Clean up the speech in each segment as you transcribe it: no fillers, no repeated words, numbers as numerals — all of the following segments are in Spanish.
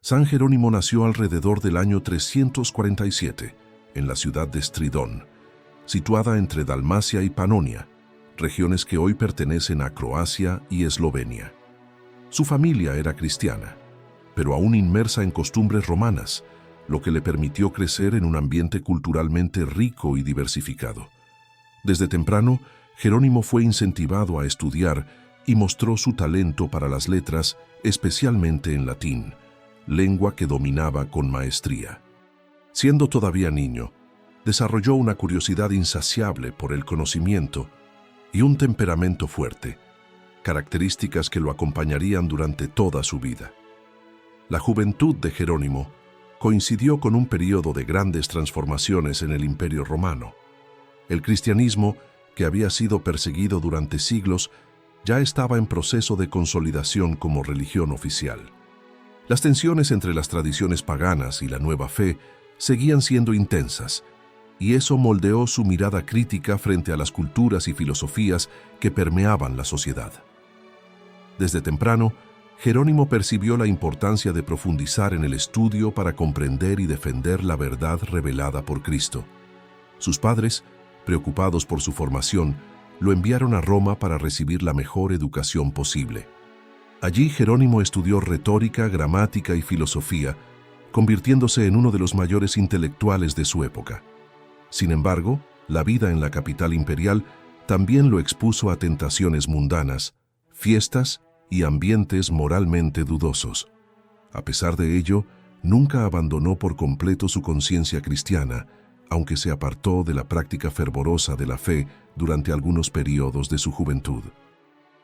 San Jerónimo nació alrededor del año 347 en la ciudad de Stridón, situada entre Dalmacia y Panonia, regiones que hoy pertenecen a Croacia y Eslovenia. Su familia era cristiana, pero aún inmersa en costumbres romanas, lo que le permitió crecer en un ambiente culturalmente rico y diversificado. Desde temprano, Jerónimo fue incentivado a estudiar y mostró su talento para las letras, especialmente en latín, lengua que dominaba con maestría. Siendo todavía niño, desarrolló una curiosidad insaciable por el conocimiento y un temperamento fuerte, características que lo acompañarían durante toda su vida. La juventud de Jerónimo coincidió con un periodo de grandes transformaciones en el Imperio Romano. El cristianismo, que había sido perseguido durante siglos, ya estaba en proceso de consolidación como religión oficial. Las tensiones entre las tradiciones paganas y la nueva fe seguían siendo intensas, y eso moldeó su mirada crítica frente a las culturas y filosofías que permeaban la sociedad. Desde temprano, Jerónimo percibió la importancia de profundizar en el estudio para comprender y defender la verdad revelada por Cristo. Sus padres, preocupados por su formación, lo enviaron a Roma para recibir la mejor educación posible. Allí Jerónimo estudió retórica, gramática y filosofía, convirtiéndose en uno de los mayores intelectuales de su época. Sin embargo, la vida en la capital imperial también lo expuso a tentaciones mundanas, fiestas y ambientes moralmente dudosos. A pesar de ello, nunca abandonó por completo su conciencia cristiana, aunque se apartó de la práctica fervorosa de la fe durante algunos periodos de su juventud.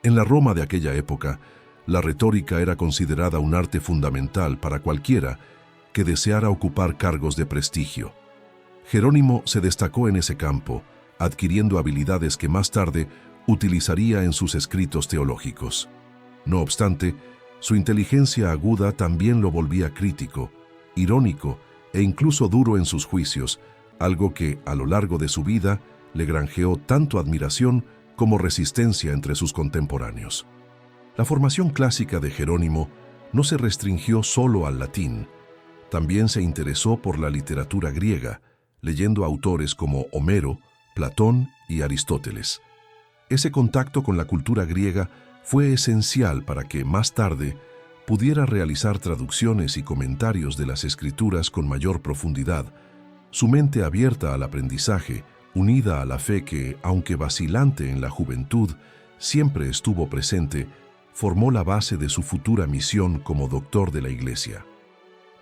En la Roma de aquella época, la retórica era considerada un arte fundamental para cualquiera que deseara ocupar cargos de prestigio. Jerónimo se destacó en ese campo, adquiriendo habilidades que más tarde utilizaría en sus escritos teológicos. No obstante, su inteligencia aguda también lo volvía crítico, irónico e incluso duro en sus juicios, algo que, a lo largo de su vida, le granjeó tanto admiración como resistencia entre sus contemporáneos. La formación clásica de Jerónimo no se restringió solo al latín. También se interesó por la literatura griega, leyendo autores como Homero, Platón y Aristóteles. Ese contacto con la cultura griega fue esencial para que, más tarde, pudiera realizar traducciones y comentarios de las escrituras con mayor profundidad. Su mente abierta al aprendizaje, unida a la fe que, aunque vacilante en la juventud, siempre estuvo presente, formó la base de su futura misión como doctor de la Iglesia.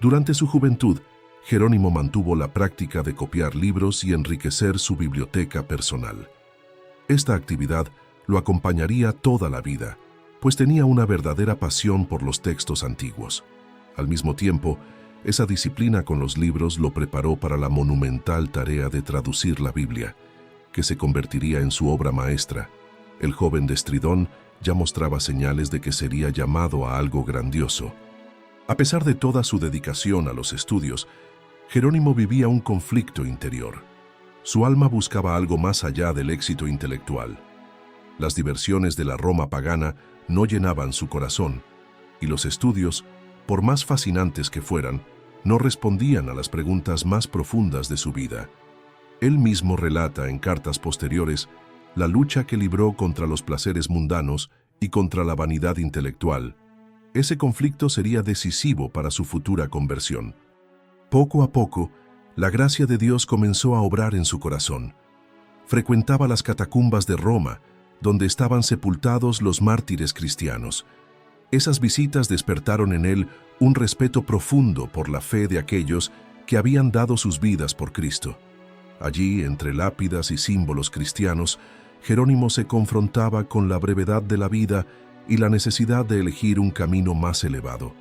Durante su juventud, Jerónimo mantuvo la práctica de copiar libros y enriquecer su biblioteca personal. Esta actividad lo acompañaría toda la vida, pues tenía una verdadera pasión por los textos antiguos. Al mismo tiempo, esa disciplina con los libros lo preparó para la monumental tarea de traducir la Biblia, que se convertiría en su obra maestra. El joven de Stridón ya mostraba señales de que sería llamado a algo grandioso. A pesar de toda su dedicación a los estudios, Jerónimo vivía un conflicto interior. Su alma buscaba algo más allá del éxito intelectual. Las diversiones de la Roma pagana no llenaban su corazón, y los estudios, por más fascinantes que fueran, no respondían a las preguntas más profundas de su vida. Él mismo relata en cartas posteriores la lucha que libró contra los placeres mundanos y contra la vanidad intelectual. Ese conflicto sería decisivo para su futura conversión. Poco a poco, la gracia de Dios comenzó a obrar en su corazón. Frecuentaba las catacumbas de Roma, donde estaban sepultados los mártires cristianos. Esas visitas despertaron en él un respeto profundo por la fe de aquellos que habían dado sus vidas por Cristo. Allí, entre lápidas y símbolos cristianos, Jerónimo se confrontaba con la brevedad de la vida y la necesidad de elegir un camino más elevado.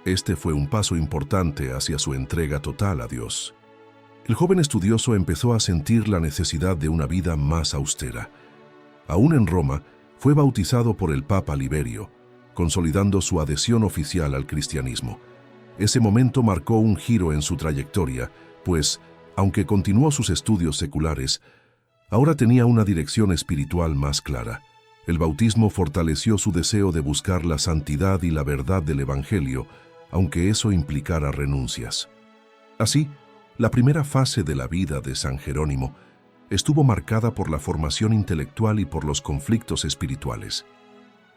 Este fue un paso importante hacia su entrega total a Dios. El joven estudioso empezó a sentir la necesidad de una vida más austera. Aún en Roma, fue bautizado por el Papa Liberio, consolidando su adhesión oficial al cristianismo. Ese momento marcó un giro en su trayectoria, pues, aunque continuó sus estudios seculares, ahora tenía una dirección espiritual más clara. El bautismo fortaleció su deseo de buscar la santidad y la verdad del Evangelio, aunque eso implicara renuncias. Así, la primera fase de la vida de San Jerónimo estuvo marcada por la formación intelectual y por los conflictos espirituales.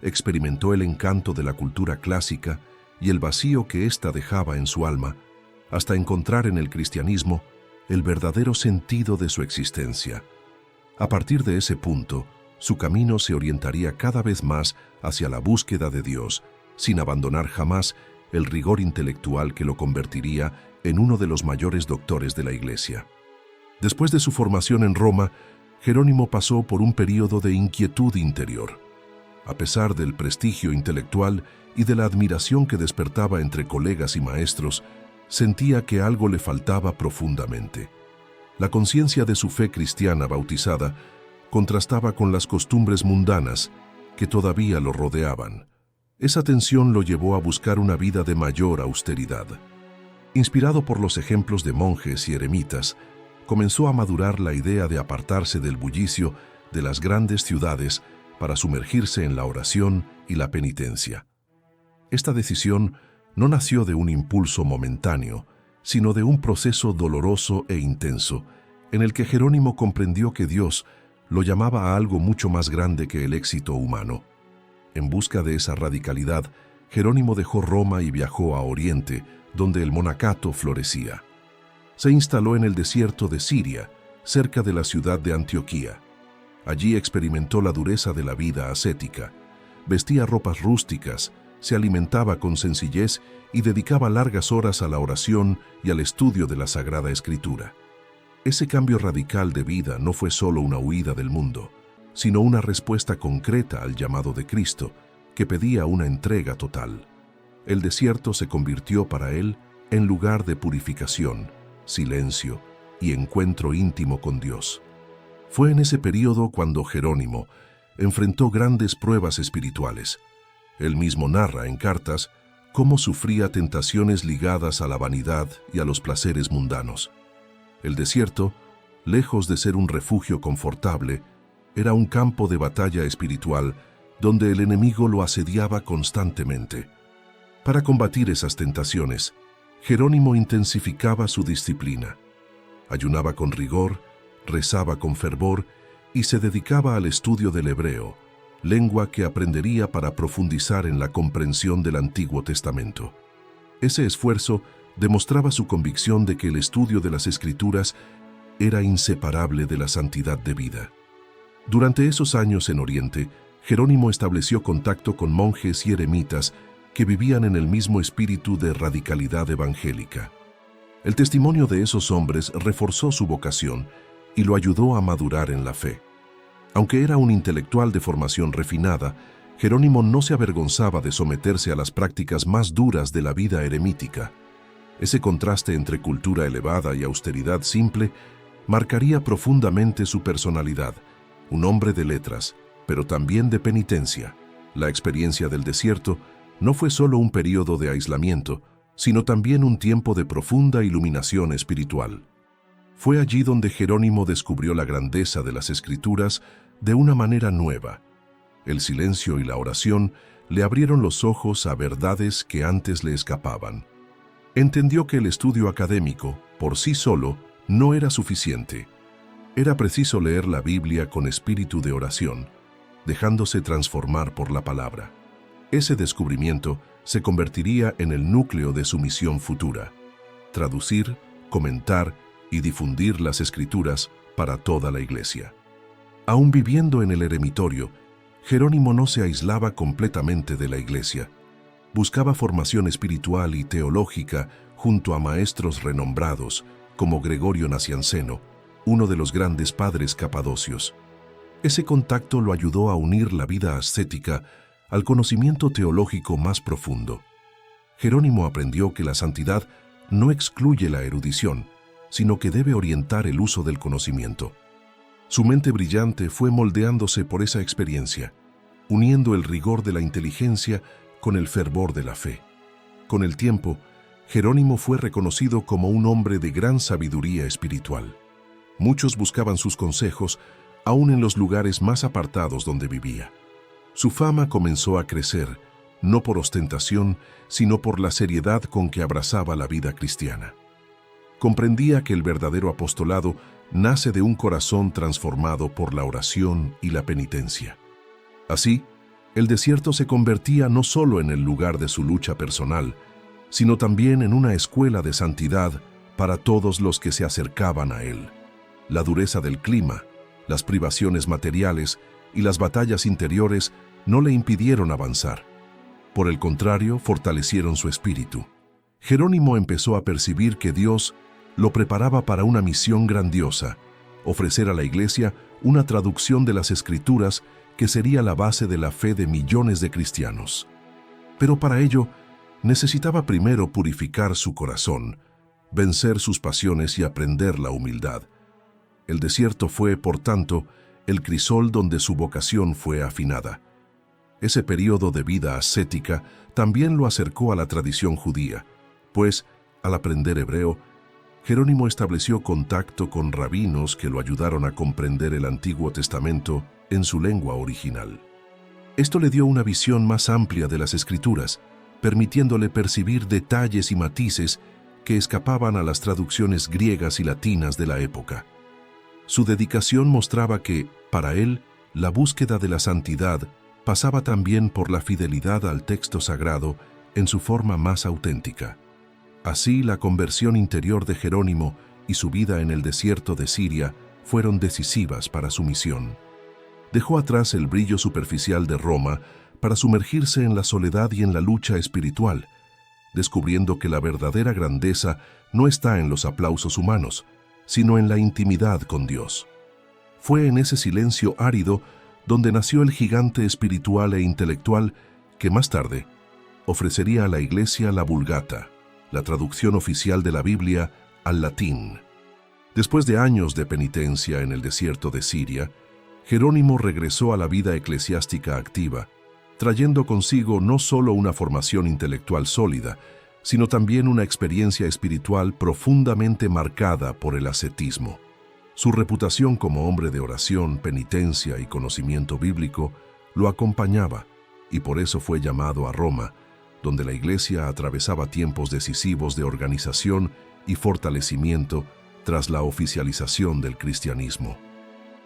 Experimentó el encanto de la cultura clásica y el vacío que ésta dejaba en su alma, hasta encontrar en el cristianismo el verdadero sentido de su existencia. A partir de ese punto, su camino se orientaría cada vez más hacia la búsqueda de Dios, sin abandonar jamás el rigor intelectual que lo convertiría en uno de los mayores doctores de la Iglesia. Después de su formación en Roma, Jerónimo pasó por un período de inquietud interior. A pesar del prestigio intelectual y de la admiración que despertaba entre colegas y maestros, sentía que algo le faltaba profundamente. La conciencia de su fe cristiana bautizada contrastaba con las costumbres mundanas que todavía lo rodeaban. Esa tensión lo llevó a buscar una vida de mayor austeridad. Inspirado por los ejemplos de monjes y eremitas, comenzó a madurar la idea de apartarse del bullicio de las grandes ciudades para sumergirse en la oración y la penitencia. Esta decisión no nació de un impulso momentáneo, sino de un proceso doloroso e intenso, en el que Jerónimo comprendió que Dios lo llamaba a algo mucho más grande que el éxito humano. En busca de esa radicalidad, Jerónimo dejó Roma y viajó a Oriente, donde el monacato florecía. Se instaló en el desierto de Siria, cerca de la ciudad de Antioquía. Allí experimentó la dureza de la vida ascética. Vestía ropas rústicas, se alimentaba con sencillez y dedicaba largas horas a la oración y al estudio de la Sagrada Escritura. Ese cambio radical de vida no fue solo una huida del mundo, sino una respuesta concreta al llamado de Cristo, que pedía una entrega total. El desierto se convirtió para él en lugar de purificación, silencio y encuentro íntimo con Dios. Fue en ese período cuando Jerónimo enfrentó grandes pruebas espirituales. Él mismo narra en cartas cómo sufría tentaciones ligadas a la vanidad y a los placeres mundanos. El desierto, lejos de ser un refugio confortable, era un campo de batalla espiritual donde el enemigo lo asediaba constantemente. Para combatir esas tentaciones, Jerónimo intensificaba su disciplina. Ayunaba con rigor, rezaba con fervor y se dedicaba al estudio del hebreo, lengua que aprendería para profundizar en la comprensión del Antiguo Testamento. Ese esfuerzo demostraba su convicción de que el estudio de las Escrituras era inseparable de la santidad de vida. Durante esos años en Oriente, Jerónimo estableció contacto con monjes y eremitas que vivían en el mismo espíritu de radicalidad evangélica. El testimonio de esos hombres reforzó su vocación y lo ayudó a madurar en la fe. Aunque era un intelectual de formación refinada, Jerónimo no se avergonzaba de someterse a las prácticas más duras de la vida eremítica. Ese contraste entre cultura elevada y austeridad simple marcaría profundamente su personalidad, un hombre de letras, pero también de penitencia. La experiencia del desierto no fue solo un período de aislamiento, sino también un tiempo de profunda iluminación espiritual. Fue allí donde Jerónimo descubrió la grandeza de las Escrituras de una manera nueva. El silencio y la oración le abrieron los ojos a verdades que antes le escapaban. Entendió que el estudio académico, por sí solo, no era suficiente. Era preciso leer la Biblia con espíritu de oración, dejándose transformar por la palabra. Ese descubrimiento se convertiría en el núcleo de su misión futura: traducir, comentar y difundir las Escrituras para toda la Iglesia. Aún viviendo en el eremitorio, Jerónimo no se aislaba completamente de la Iglesia. Buscaba formación espiritual y teológica junto a maestros renombrados como Gregorio Nacianceno, uno de los grandes padres capadocios. Ese contacto lo ayudó a unir la vida ascética al conocimiento teológico más profundo. Jerónimo aprendió que la santidad no excluye la erudición, sino que debe orientar el uso del conocimiento. Su mente brillante fue moldeándose por esa experiencia, uniendo el rigor de la inteligencia con el fervor de la fe. Con el tiempo, Jerónimo fue reconocido como un hombre de gran sabiduría espiritual. Muchos buscaban sus consejos, aún en los lugares más apartados donde vivía. Su fama comenzó a crecer, no por ostentación, sino por la seriedad con que abrazaba la vida cristiana. Comprendía que el verdadero apostolado nace de un corazón transformado por la oración y la penitencia. Así, el desierto se convertía no solo en el lugar de su lucha personal, sino también en una escuela de santidad para todos los que se acercaban a él. La dureza del clima, las privaciones materiales y las batallas interiores no le impidieron avanzar. Por el contrario, fortalecieron su espíritu. Jerónimo empezó a percibir que Dios lo preparaba para una misión grandiosa: ofrecer a la Iglesia una traducción de las Escrituras que sería la base de la fe de millones de cristianos. Pero para ello, necesitaba primero purificar su corazón, vencer sus pasiones y aprender la humildad. El desierto fue, por tanto, el crisol donde su vocación fue afinada. Ese período de vida ascética también lo acercó a la tradición judía, pues, al aprender hebreo, Jerónimo estableció contacto con rabinos que lo ayudaron a comprender el Antiguo Testamento en su lengua original. Esto le dio una visión más amplia de las Escrituras, permitiéndole percibir detalles y matices que escapaban a las traducciones griegas y latinas de la época. Su dedicación mostraba que, para él, la búsqueda de la santidad pasaba también por la fidelidad al texto sagrado en su forma más auténtica. Así, la conversión interior de Jerónimo y su vida en el desierto de Siria fueron decisivas para su misión. Dejó atrás el brillo superficial de Roma para sumergirse en la soledad y en la lucha espiritual, descubriendo que la verdadera grandeza no está en los aplausos humanos, sino en la intimidad con Dios. Fue en ese silencio árido donde nació el gigante espiritual e intelectual que más tarde ofrecería a la Iglesia la Vulgata, la traducción oficial de la Biblia al latín. Después de años de penitencia en el desierto de Siria, Jerónimo regresó a la vida eclesiástica activa, trayendo consigo no solo una formación intelectual sólida, sino también una experiencia espiritual profundamente marcada por el ascetismo. Su reputación como hombre de oración, penitencia y conocimiento bíblico lo acompañaba, y por eso fue llamado a Roma, donde la Iglesia atravesaba tiempos decisivos de organización y fortalecimiento tras la oficialización del cristianismo.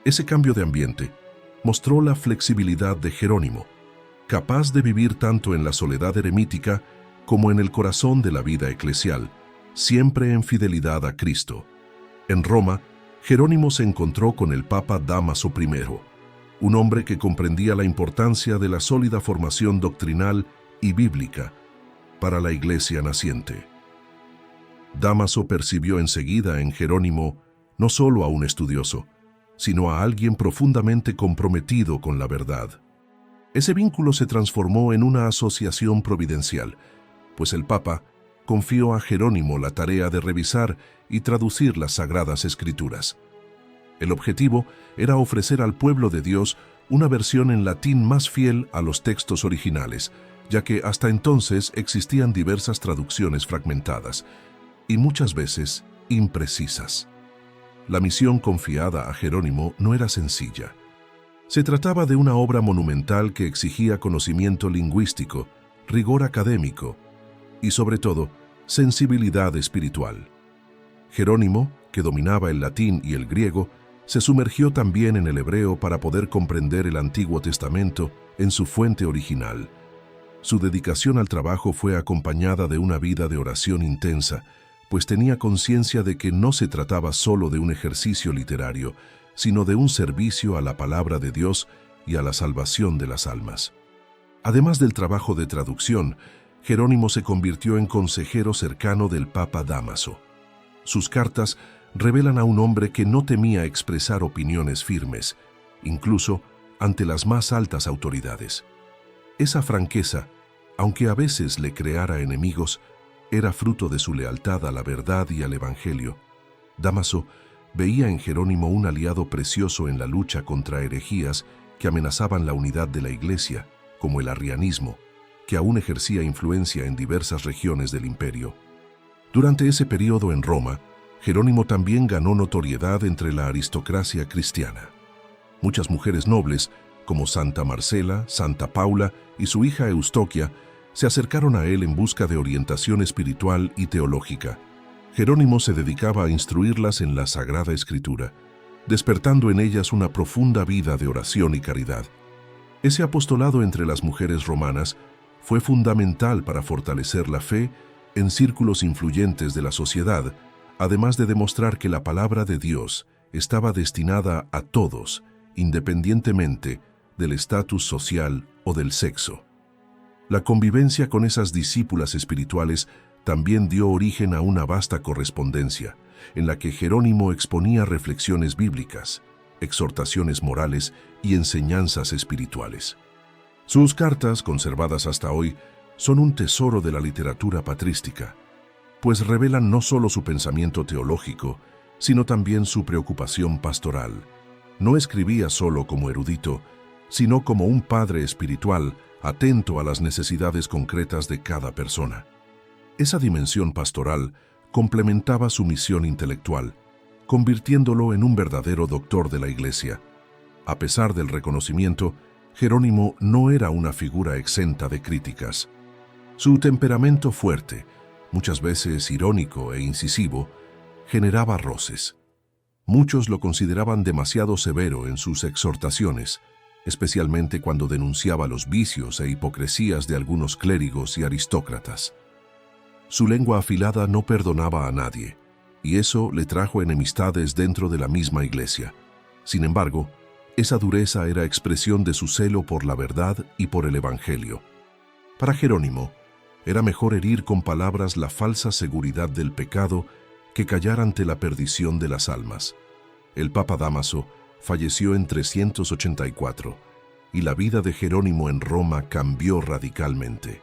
Ese cambio de ambiente mostró la flexibilidad de Jerónimo, capaz de vivir tanto en la soledad eremítica como en el corazón de la vida eclesial, siempre en fidelidad a Cristo. En Roma, Jerónimo se encontró con el Papa Dámaso I, un hombre que comprendía la importancia de la sólida formación doctrinal y bíblica para la Iglesia naciente. Dámaso percibió enseguida en Jerónimo no solo a un estudioso, sino a alguien profundamente comprometido con la verdad. Ese vínculo se transformó en una asociación providencial, pues el Papa confió a Jerónimo la tarea de revisar y traducir las Sagradas Escrituras. El objetivo era ofrecer al pueblo de Dios una versión en latín más fiel a los textos originales, ya que hasta entonces existían diversas traducciones fragmentadas y muchas veces imprecisas. La misión confiada a Jerónimo no era sencilla. Se trataba de una obra monumental que exigía conocimiento lingüístico, rigor académico y, sobre todo, sensibilidad espiritual. Jerónimo, que dominaba el latín y el griego, se sumergió también en el hebreo para poder comprender el Antiguo Testamento en su fuente original. Su dedicación al trabajo fue acompañada de una vida de oración intensa, pues tenía conciencia de que no se trataba solo de un ejercicio literario, sino de un servicio a la palabra de Dios y a la salvación de las almas. Además del trabajo de traducción, Jerónimo se convirtió en consejero cercano del Papa Dámaso. Sus cartas revelan a un hombre que no temía expresar opiniones firmes, incluso ante las más altas autoridades. Esa franqueza, aunque a veces le creara enemigos, era fruto de su lealtad a la verdad y al Evangelio. Dámaso veía en Jerónimo un aliado precioso en la lucha contra herejías que amenazaban la unidad de la Iglesia, como el arrianismo, que aún ejercía influencia en diversas regiones del imperio. Durante ese periodo en Roma, Jerónimo también ganó notoriedad entre la aristocracia cristiana. Muchas mujeres nobles, como Santa Marcela, Santa Paula y su hija Eustoquia, se acercaron a él en busca de orientación espiritual y teológica. Jerónimo se dedicaba a instruirlas en la Sagrada Escritura, despertando en ellas una profunda vida de oración y caridad. Ese apostolado entre las mujeres romanas fue fundamental para fortalecer la fe en círculos influyentes de la sociedad, además de demostrar que la palabra de Dios estaba destinada a todos, independientemente del estatus social o del sexo. La convivencia con esas discípulas espirituales también dio origen a una vasta correspondencia, en la que Jerónimo exponía reflexiones bíblicas, exhortaciones morales y enseñanzas espirituales. Sus cartas, conservadas hasta hoy, son un tesoro de la literatura patrística, pues revelan no solo su pensamiento teológico, sino también su preocupación pastoral. No escribía solo como erudito, sino como un padre espiritual atento a las necesidades concretas de cada persona. Esa dimensión pastoral complementaba su misión intelectual, convirtiéndolo en un verdadero doctor de la Iglesia. A pesar del reconocimiento, Jerónimo no era una figura exenta de críticas. Su temperamento fuerte, muchas veces irónico e incisivo, generaba roces. Muchos lo consideraban demasiado severo en sus exhortaciones, especialmente cuando denunciaba los vicios e hipocresías de algunos clérigos y aristócratas. Su lengua afilada no perdonaba a nadie, y eso le trajo enemistades dentro de la misma Iglesia. Sin embargo, esa dureza era expresión de su celo por la verdad y por el Evangelio. Para Jerónimo, era mejor herir con palabras la falsa seguridad del pecado que callar ante la perdición de las almas. El Papa Dámaso falleció en 384, y la vida de Jerónimo en Roma cambió radicalmente.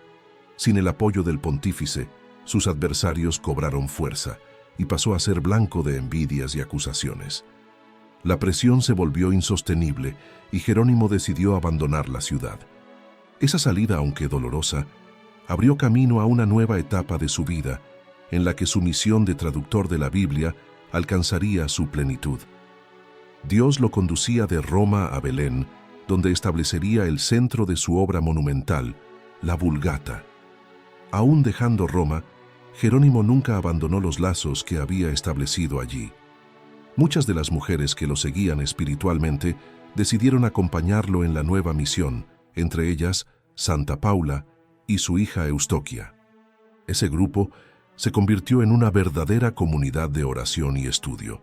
Sin el apoyo del pontífice, sus adversarios cobraron fuerza y pasó a ser blanco de envidias y acusaciones. La presión se volvió insostenible y Jerónimo decidió abandonar la ciudad. Esa salida, aunque dolorosa, abrió camino a una nueva etapa de su vida, en la que su misión de traductor de la Biblia alcanzaría su plenitud. Dios lo conducía de Roma a Belén, donde establecería el centro de su obra monumental, la Vulgata. Aún dejando Roma, Jerónimo nunca abandonó los lazos que había establecido allí. Muchas de las mujeres que lo seguían espiritualmente decidieron acompañarlo en la nueva misión, entre ellas Santa Paula y su hija Eustoquia. Ese grupo se convirtió en una verdadera comunidad de oración y estudio,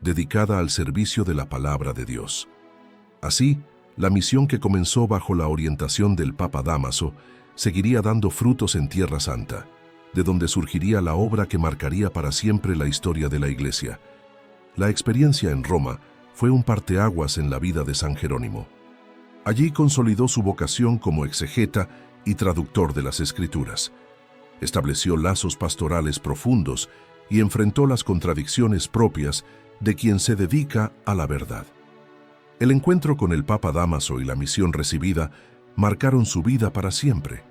dedicada al servicio de la palabra de Dios. Así, la misión que comenzó bajo la orientación del Papa Dámaso seguiría dando frutos en Tierra Santa, de donde surgiría la obra que marcaría para siempre la historia de la Iglesia. La experiencia en Roma fue un parteaguas en la vida de San Jerónimo. Allí consolidó su vocación como exegeta y traductor de las Escrituras. Estableció lazos pastorales profundos y enfrentó las contradicciones propias de quien se dedica a la verdad. El encuentro con el Papa Dámaso y la misión recibida marcaron su vida para siempre,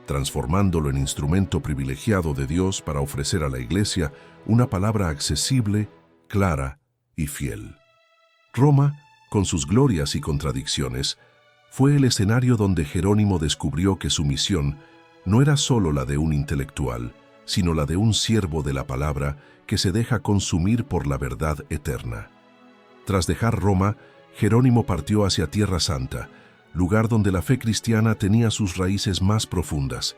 transformándolo en instrumento privilegiado de Dios para ofrecer a la Iglesia una palabra accesible, clara y fiel. Roma, con sus glorias y contradicciones, fue el escenario donde Jerónimo descubrió que su misión no era solo la de un intelectual, sino la de un siervo de la palabra que se deja consumir por la verdad eterna. Tras dejar Roma, Jerónimo partió hacia Tierra Santa, lugar donde la fe cristiana tenía sus raíces más profundas.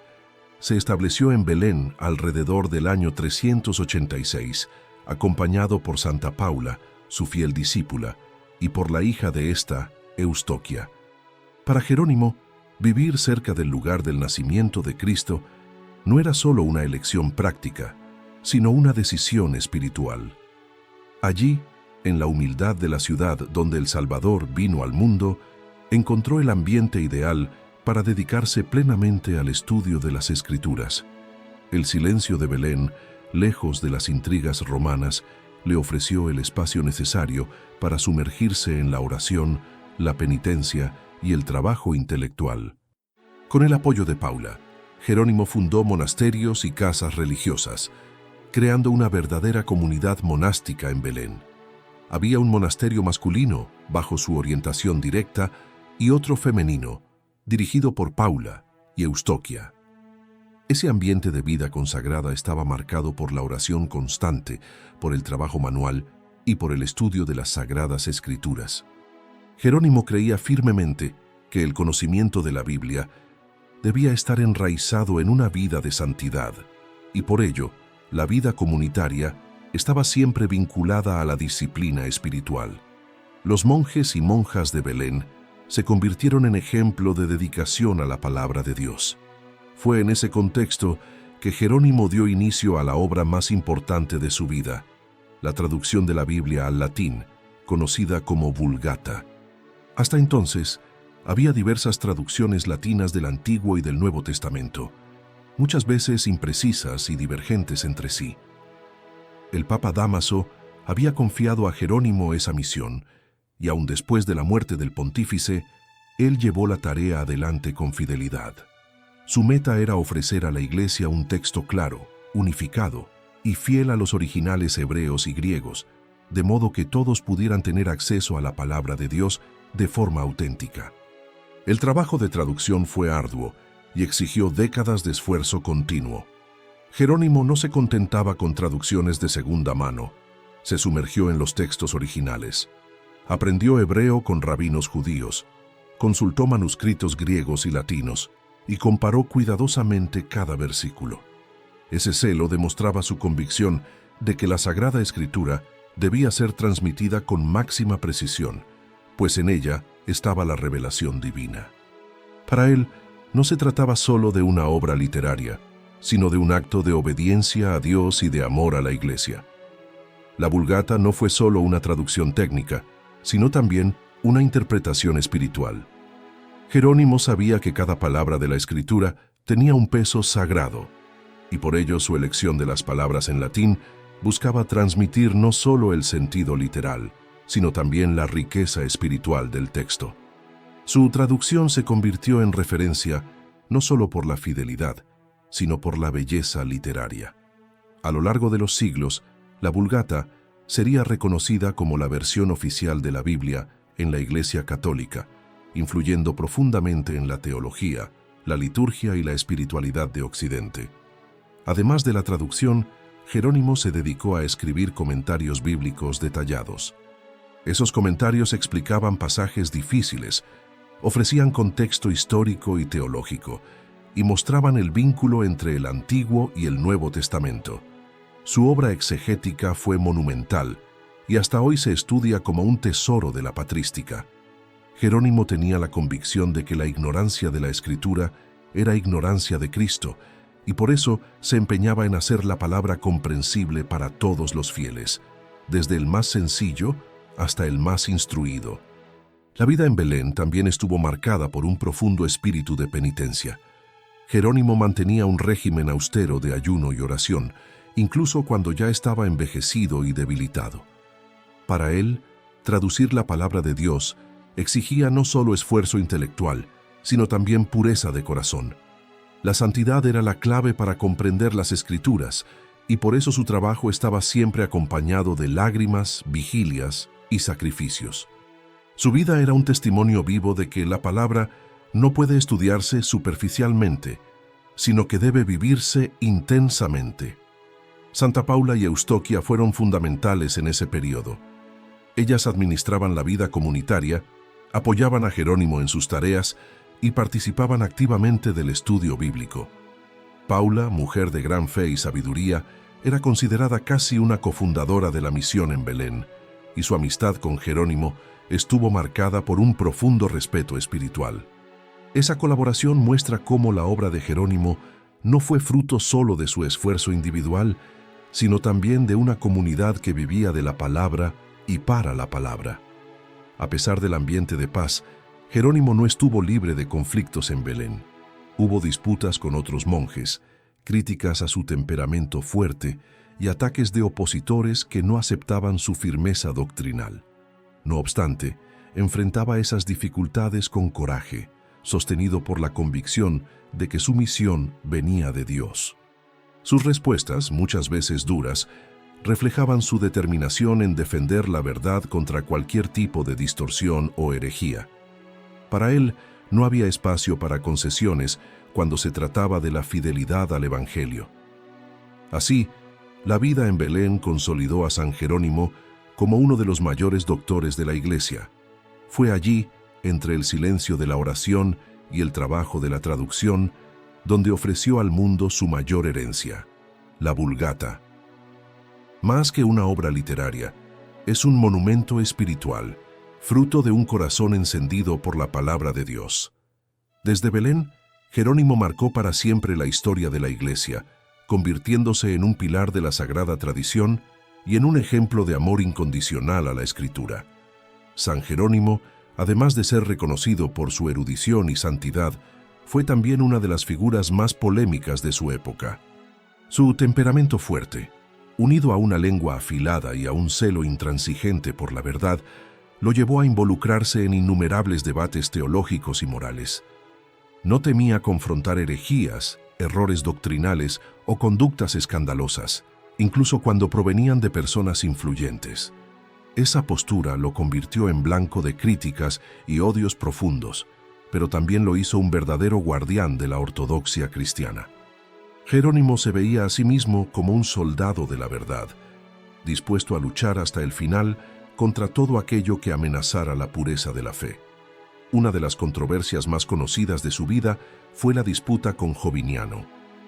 Se estableció en Belén alrededor del año 386, acompañado por Santa Paula, su fiel discípula, y por la hija de esta, Eustoquia. Para Jerónimo, vivir cerca del lugar del nacimiento de Cristo no era solo una elección práctica, sino una decisión espiritual. Allí, en la humildad de la ciudad donde el Salvador vino al mundo, encontró el ambiente ideal para dedicarse plenamente al estudio de las Escrituras. El silencio de Belén, lejos de las intrigas romanas, le ofreció el espacio necesario para sumergirse en la oración, la penitencia y el trabajo intelectual. Con el apoyo de Paula, Jerónimo fundó monasterios y casas religiosas, creando una verdadera comunidad monástica en Belén. Había un monasterio masculino, bajo su orientación directa, y otro femenino, dirigido por Paula y Eustoquia. Ese ambiente de vida consagrada estaba marcado por la oración constante, por el trabajo manual y por el estudio de las Sagradas Escrituras. Jerónimo creía firmemente que el conocimiento de la Biblia debía estar enraizado en una vida de santidad, y por ello, la vida comunitaria estaba siempre vinculada a la disciplina espiritual. Los monjes y monjas de Belén se convirtieron en ejemplo de dedicación a la palabra de Dios. Fue en ese contexto que Jerónimo dio inicio a la obra más importante de su vida, la traducción de la Biblia al latín, conocida como Vulgata. Hasta entonces, había diversas traducciones latinas del Antiguo y del Nuevo Testamento, muchas veces imprecisas y divergentes entre sí. El Papa Dámaso había confiado a Jerónimo esa misión, y aun después de la muerte del pontífice, él llevó la tarea adelante con fidelidad. Su meta era ofrecer a la Iglesia un texto claro, unificado y fiel a los originales hebreos y griegos, de modo que todos pudieran tener acceso a la palabra de Dios de forma auténtica. El trabajo de traducción fue arduo y exigió décadas de esfuerzo continuo. Jerónimo no se contentaba con traducciones de segunda mano, se sumergió en los textos originales. Aprendió hebreo con rabinos judíos, consultó manuscritos griegos y latinos y comparó cuidadosamente cada versículo. Ese celo demostraba su convicción de que la Sagrada Escritura debía ser transmitida con máxima precisión, pues en ella estaba la revelación divina. Para él, no se trataba solo de una obra literaria, sino de un acto de obediencia a Dios y de amor a la Iglesia. La Vulgata no fue solo una traducción técnica, sino también una interpretación espiritual. Jerónimo sabía que cada palabra de la Escritura tenía un peso sagrado, y por ello su elección de las palabras en latín buscaba transmitir no solo el sentido literal, sino también la riqueza espiritual del texto. Su traducción se convirtió en referencia no solo por la fidelidad, sino por la belleza literaria. A lo largo de los siglos, la Vulgata sería reconocida como la versión oficial de la Biblia en la Iglesia Católica, influyendo profundamente en la teología, la liturgia y la espiritualidad de Occidente. Además de la traducción, Jerónimo se dedicó a escribir comentarios bíblicos detallados. Esos comentarios explicaban pasajes difíciles, ofrecían contexto histórico y teológico, y mostraban el vínculo entre el Antiguo y el Nuevo Testamento. Su obra exegética fue monumental, y hasta hoy se estudia como un tesoro de la patrística. Jerónimo tenía la convicción de que la ignorancia de la Escritura era ignorancia de Cristo, y por eso se empeñaba en hacer la palabra comprensible para todos los fieles, desde el más sencillo hasta el más instruido. La vida en Belén también estuvo marcada por un profundo espíritu de penitencia. Jerónimo mantenía un régimen austero de ayuno y oración, incluso cuando ya estaba envejecido y debilitado. Para él, traducir la palabra de Dios exigía no solo esfuerzo intelectual, sino también pureza de corazón. La santidad era la clave para comprender las Escrituras, y por eso su trabajo estaba siempre acompañado de lágrimas, vigilias y sacrificios. Su vida era un testimonio vivo de que la palabra no puede estudiarse superficialmente, sino que debe vivirse intensamente. Santa Paula y Eustoquia fueron fundamentales en ese periodo. Ellas administraban la vida comunitaria, apoyaban a Jerónimo en sus tareas y participaban activamente del estudio bíblico. Paula, mujer de gran fe y sabiduría, era considerada casi una cofundadora de la misión en Belén, y su amistad con Jerónimo estuvo marcada por un profundo respeto espiritual. Esa colaboración muestra cómo la obra de Jerónimo no fue fruto solo de su esfuerzo individual, sino también de una comunidad que vivía de la palabra y para la palabra. A pesar del ambiente de paz, Jerónimo no estuvo libre de conflictos en Belén. Hubo disputas con otros monjes, críticas a su temperamento fuerte y ataques de opositores que no aceptaban su firmeza doctrinal. No obstante, enfrentaba esas dificultades con coraje, sostenido por la convicción de que su misión venía de Dios. Sus respuestas, muchas veces duras, reflejaban su determinación en defender la verdad contra cualquier tipo de distorsión o herejía. Para él, no había espacio para concesiones cuando se trataba de la fidelidad al Evangelio. Así, la vida en Belén consolidó a San Jerónimo como uno de los mayores doctores de la Iglesia. Fue allí, entre el silencio de la oración y el trabajo de la traducción, donde ofreció al mundo su mayor herencia, la Vulgata. Más que una obra literaria, es un monumento espiritual, fruto de un corazón encendido por la palabra de Dios. Desde Belén, Jerónimo marcó para siempre la historia de la Iglesia, convirtiéndose en un pilar de la sagrada tradición y en un ejemplo de amor incondicional a la Escritura. San Jerónimo, además de ser reconocido por su erudición y santidad, fue también una de las figuras más polémicas de su época. Su temperamento fuerte, unido a una lengua afilada y a un celo intransigente por la verdad, lo llevó a involucrarse en innumerables debates teológicos y morales. No temía confrontar herejías, errores doctrinales o conductas escandalosas, incluso cuando provenían de personas influyentes. Esa postura lo convirtió en blanco de críticas y odios profundos, pero también lo hizo un verdadero guardián de la ortodoxia cristiana. Jerónimo se veía a sí mismo como un soldado de la verdad, dispuesto a luchar hasta el final contra todo aquello que amenazara la pureza de la fe. Una de las controversias más conocidas de su vida fue la disputa con Joviniano,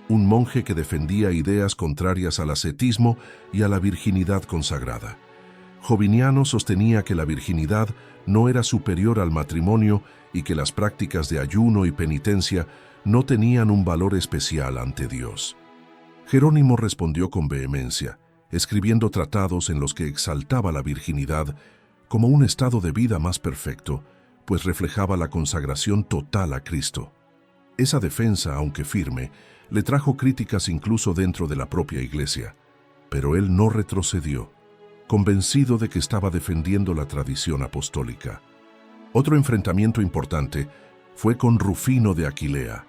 un monje que defendía ideas contrarias al ascetismo y a la virginidad consagrada. Joviniano sostenía que la virginidad no era superior al matrimonio y que las prácticas de ayuno y penitencia no tenían un valor especial ante Dios. Jerónimo respondió con vehemencia, escribiendo tratados en los que exaltaba la virginidad como un estado de vida más perfecto, pues reflejaba la consagración total a Cristo. Esa defensa, aunque firme, le trajo críticas incluso dentro de la propia Iglesia, pero él no retrocedió, convencido de que estaba defendiendo la tradición apostólica. Otro enfrentamiento importante fue con Rufino de Aquilea,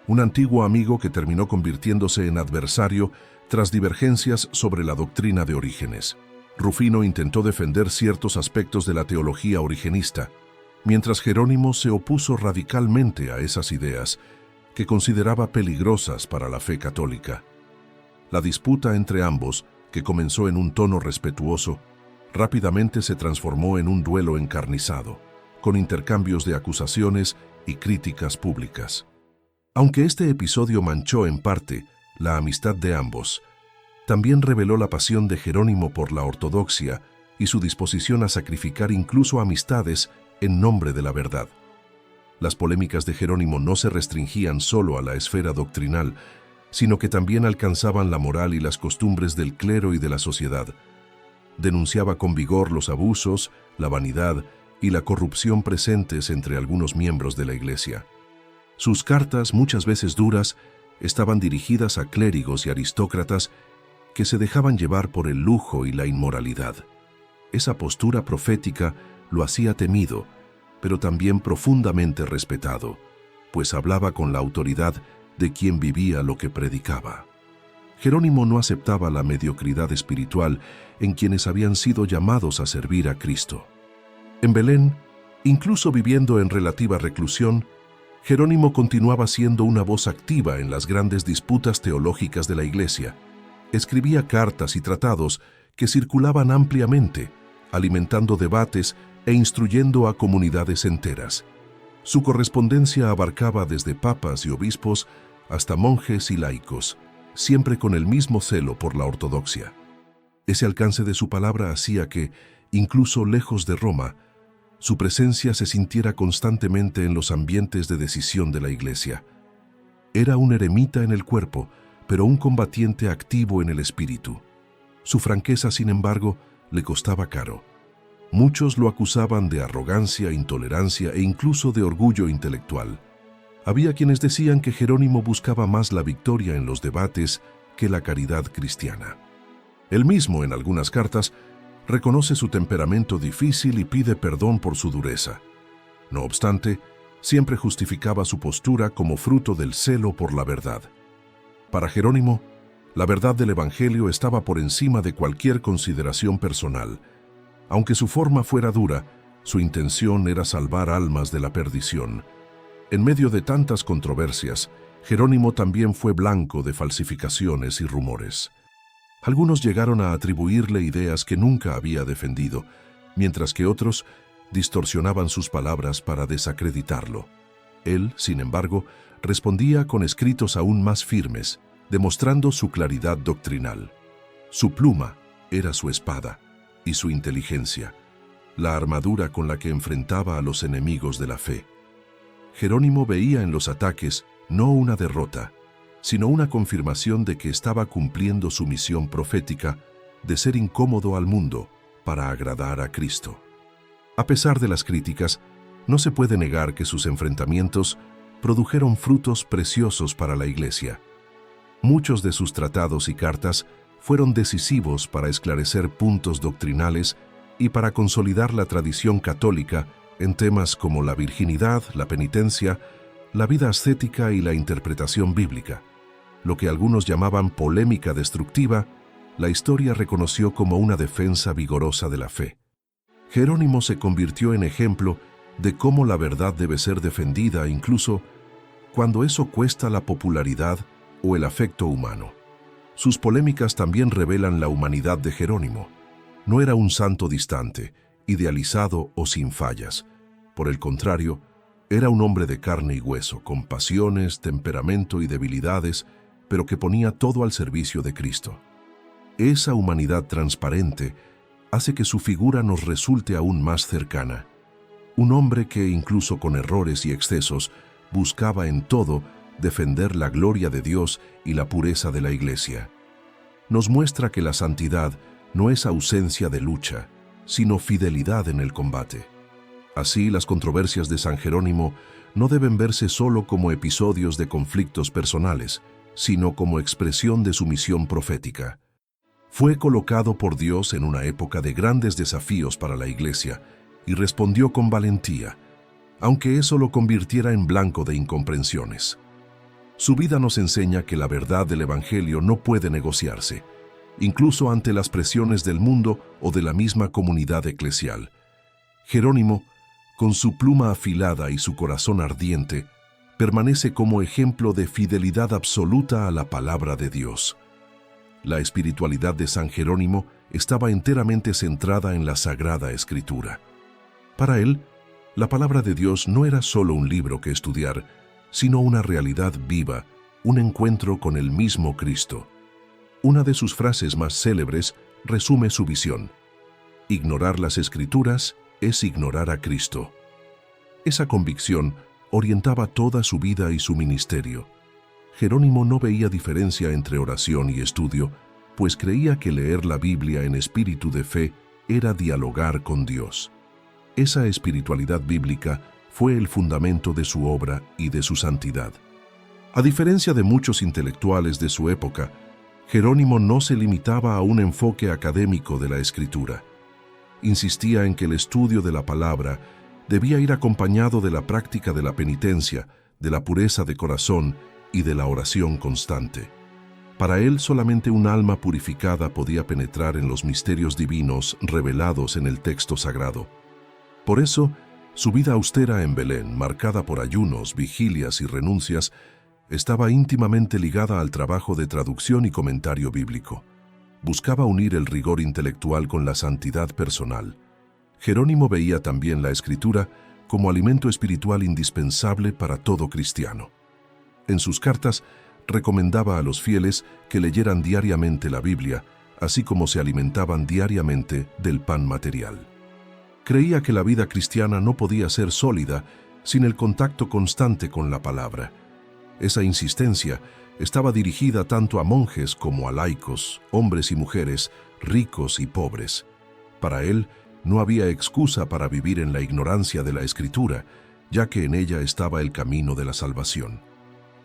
un antiguo amigo que terminó convirtiéndose en adversario tras divergencias sobre la doctrina de Orígenes. Rufino intentó defender ciertos aspectos de la teología origenista, mientras Jerónimo se opuso radicalmente a esas ideas que consideraba peligrosas para la fe católica. La disputa entre ambos, que comenzó en un tono respetuoso, rápidamente se transformó en un duelo encarnizado, con intercambios de acusaciones y críticas públicas. Aunque este episodio manchó en parte la amistad de ambos, también reveló la pasión de Jerónimo por la ortodoxia y su disposición a sacrificar incluso amistades en nombre de la verdad. Las polémicas de Jerónimo no se restringían solo a la esfera doctrinal, sino que también alcanzaban la moral y las costumbres del clero y de la sociedad. Denunciaba con vigor los abusos, la vanidad y la corrupción presentes entre algunos miembros de la Iglesia. Sus cartas, muchas veces duras, estaban dirigidas a clérigos y aristócratas que se dejaban llevar por el lujo y la inmoralidad. Esa postura profética lo hacía temido, pero también profundamente respetado, pues hablaba con la autoridad de quien vivía lo que predicaba. Jerónimo no aceptaba la mediocridad espiritual en quienes habían sido llamados a servir a Cristo. En Belén, incluso viviendo en relativa reclusión, Jerónimo continuaba siendo una voz activa en las grandes disputas teológicas de la Iglesia. Escribía cartas y tratados que circulaban ampliamente, alimentando debates e instruyendo a comunidades enteras. Su correspondencia abarcaba desde papas y obispos hasta monjes y laicos, siempre con el mismo celo por la ortodoxia. Ese alcance de su palabra hacía que, incluso lejos de Roma, su presencia se sintiera constantemente en los ambientes de decisión de la Iglesia. Era un eremita en el cuerpo, pero un combatiente activo en el espíritu. Su franqueza, sin embargo, le costaba caro. Muchos lo acusaban de arrogancia, intolerancia e incluso de orgullo intelectual. Había quienes decían que Jerónimo buscaba más la victoria en los debates que la caridad cristiana. Él mismo, en algunas cartas, reconoce su temperamento difícil y pide perdón por su dureza. No obstante, siempre justificaba su postura como fruto del celo por la verdad. Para Jerónimo, la verdad del Evangelio estaba por encima de cualquier consideración personal. Aunque su forma fuera dura, su intención era salvar almas de la perdición. En medio de tantas controversias, Jerónimo también fue blanco de falsificaciones y rumores. Algunos llegaron a atribuirle ideas que nunca había defendido, mientras que otros distorsionaban sus palabras para desacreditarlo. Él, sin embargo, respondía con escritos aún más firmes, demostrando su claridad doctrinal. Su pluma era su espada y su inteligencia, la armadura con la que enfrentaba a los enemigos de la fe. Jerónimo veía en los ataques no una derrota, sino una confirmación de que estaba cumpliendo su misión profética de ser incómodo al mundo para agradar a Cristo. A pesar de las críticas, no se puede negar que sus enfrentamientos produjeron frutos preciosos para la Iglesia. Muchos de sus tratados y cartas fueron decisivos para esclarecer puntos doctrinales y para consolidar la tradición católica en temas como la virginidad, la penitencia, la vida ascética y la interpretación bíblica. Lo que algunos llamaban polémica destructiva, la historia reconoció como una defensa vigorosa de la fe. Jerónimo se convirtió en ejemplo de cómo la verdad debe ser defendida incluso cuando eso cuesta la popularidad o el afecto humano. Sus polémicas también revelan la humanidad de Jerónimo. No era un santo distante, idealizado o sin fallas. Por el contrario, era un hombre de carne y hueso, con pasiones, temperamento y debilidades, pero que ponía todo al servicio de Cristo. Esa humanidad transparente hace que su figura nos resulte aún más cercana. Un hombre que, incluso con errores y excesos, buscaba en todo defender la gloria de Dios y la pureza de la Iglesia. Nos muestra que la santidad no es ausencia de lucha, sino fidelidad en el combate. Así, las controversias de San Jerónimo no deben verse solo como episodios de conflictos personales, sino como expresión de su misión profética. Fue colocado por Dios en una época de grandes desafíos para la Iglesia y respondió con valentía, aunque eso lo convirtiera en blanco de incomprensiones. Su vida nos enseña que la verdad del Evangelio no puede negociarse, incluso ante las presiones del mundo o de la misma comunidad eclesial. Jerónimo, con su pluma afilada y su corazón ardiente, permanece como ejemplo de fidelidad absoluta a la palabra de Dios. La espiritualidad de San Jerónimo estaba enteramente centrada en la Sagrada Escritura. Para él, la palabra de Dios no era solo un libro que estudiar, sino una realidad viva, un encuentro con el mismo Cristo. Una de sus frases más célebres resume su visión: ignorar las Escrituras es ignorar a Cristo. Esa convicción orientaba toda su vida y su ministerio. Jerónimo no veía diferencia entre oración y estudio, pues creía que leer la Biblia en espíritu de fe era dialogar con Dios. Esa espiritualidad bíblica fue el fundamento de su obra y de su santidad. A diferencia de muchos intelectuales de su época, Jerónimo no se limitaba a un enfoque académico de la Escritura. Insistía en que el estudio de la palabra debía ir acompañado de la práctica de la penitencia, de la pureza de corazón y de la oración constante. Para él, solamente un alma purificada podía penetrar en los misterios divinos revelados en el texto sagrado. Por eso, su vida austera en Belén, marcada por ayunos, vigilias y renuncias, estaba íntimamente ligada al trabajo de traducción y comentario bíblico. Buscaba unir el rigor intelectual con la santidad personal. Jerónimo veía también la Escritura como alimento espiritual indispensable para todo cristiano. En sus cartas, recomendaba a los fieles que leyeran diariamente la Biblia, así como se alimentaban diariamente del pan material. Creía que la vida cristiana no podía ser sólida sin el contacto constante con la palabra. Esa insistencia estaba dirigida tanto a monjes como a laicos, hombres y mujeres, ricos y pobres. Para él, no había excusa para vivir en la ignorancia de la Escritura, ya que en ella estaba el camino de la salvación.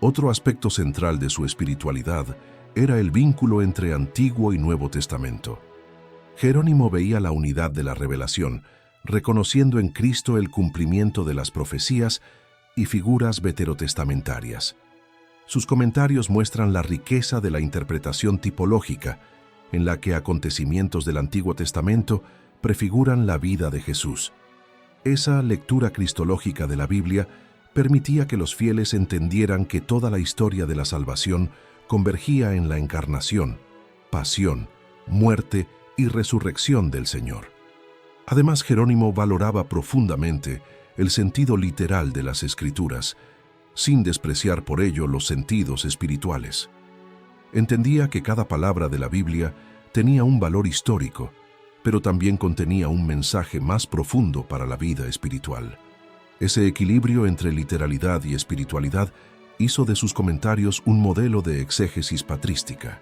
Otro aspecto central de su espiritualidad era el vínculo entre Antiguo y Nuevo Testamento. Jerónimo veía la unidad de la revelación, reconociendo en Cristo el cumplimiento de las profecías y figuras veterotestamentarias. Sus comentarios muestran la riqueza de la interpretación tipológica, en la que acontecimientos del Antiguo Testamento prefiguran la vida de Jesús. Esa lectura cristológica de la Biblia permitía que los fieles entendieran que toda la historia de la salvación convergía en la encarnación, pasión, muerte y resurrección del Señor. Además, Jerónimo valoraba profundamente el sentido literal de las Escrituras, sin despreciar por ello los sentidos espirituales. Entendía que cada palabra de la Biblia tenía un valor histórico, pero también contenía un mensaje más profundo para la vida espiritual. Ese equilibrio entre literalidad y espiritualidad hizo de sus comentarios un modelo de exégesis patrística.